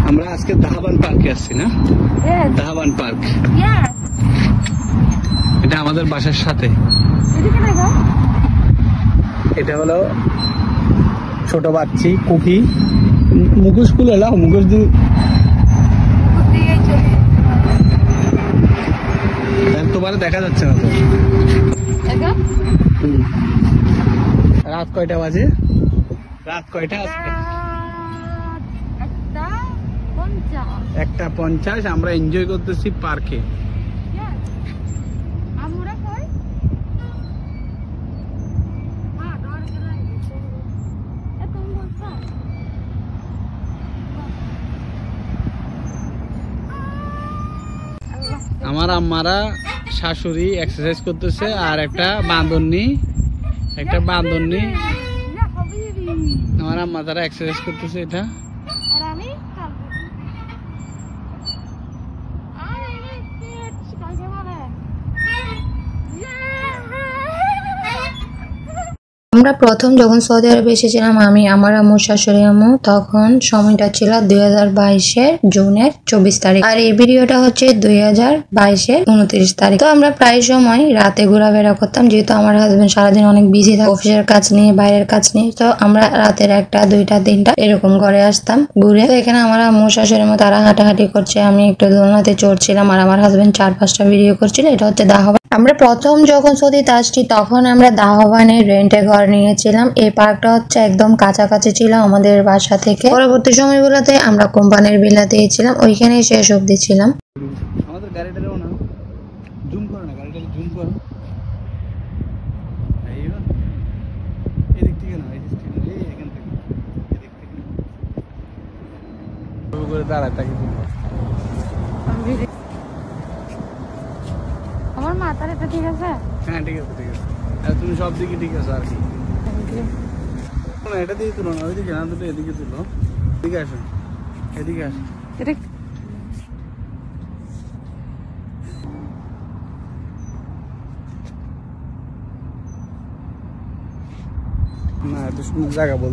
আমরা আজকে দাহাবান পার্কে আসছি না? দাহাবান পার্ক, এটা আমাদের বাসার সাথে। এটা হলো ছোট বাচ্চি কুকি, মুখোশ খুলে এলাম, মুখোশ দিয়ে তোমার দেখা যাচ্ছে না তো। রাত কয়টা বাজে? রাত কয়টা আজকে? 1:50। আমরা এনজয় করতেছি পার্কে। আমার আম্মারা শাশুড়ি এক্সারসাইজ করতেছে, আর একটা বাঁদরনি আমার আম্মা তারা এক্সারসাইজ করতেছে। এটা আমরা প্রথম যখন সৌদি আরবে এসেছিলাম, আমি, আমার আম্মু, শাশুড়ি আম্মু, তখন সময়টা ছিল 2022-এর জুনের 24 তারিখ, আর এই ভিডিওটা হচ্ছে 2022-এর 29 তারিখ। তো আমরা প্রায় সময় রাতে ঘোরাফেরা করতাম, যেহেতু আমার হাজবেন্ড সারাদিন অনেক বিজি থাকে অফিসের কাজ নিয়ে, বাইরের কাজ নিয়ে। তো আমরা রাতের 1টা, 2টা, 3টা এরকম ঘরে আসতাম ঘুরে। তো এখানে আমার আম্মু, শাশুড়ি আম্মু তারা হাঁটাহাঁটি করছে, আমি একটু দোলনাতে চড়ছিলাম, আর আমার হাজবেন্ড 4-5টা ভিডিও করছিল। এটা হচ্ছে দাহাবান। আমরা প্রথম যখন সৌদিতে আসছি তখন আমরা দাহাবানের রেন্টে ঘর নিয়েছিলাম। এই পার্কটা হচ্ছে একদম কাছাকাছি ছিল আমাদের বাসা থেকে। পরবর্তী সময়গুলোতে আমরা কোম্পানির ভিলাতে ছিলাম, ওইখানেই শেষ অবধি ছিলাম। আমাদের গাড়িটারেও না জুম করো না, গাড়িটারে জুম করো। এদিক থেকে না, এদিক থেকে না, এখান থেকে, এদিক থেকে করে দাঁড়ায় তাকে। আমার মাথার এটা ঠিক আছে? হ্যাঁ ঠিক আছে, ঠিক আছে। আর তুমি সব দিকে ঠিক আছে আর কি। এটা দিয়ে তুলো না, ওইদিকে না, দুটো এদিকে তুলো। এদিকে আসো, এদিকে আসো। না এত সুন্দর জায়গা বল।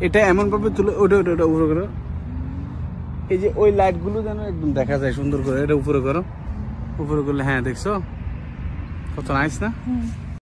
এটা এমন ভাবে তুলো, ওটা ওটা ওটা উপরে করো। এই যে ওই লাইট গুলো যেন একদম দেখা যায় সুন্দর করে। এটা উপরে করো, উপরে করলে হ্যাঁ দেখছো কত নাইস না?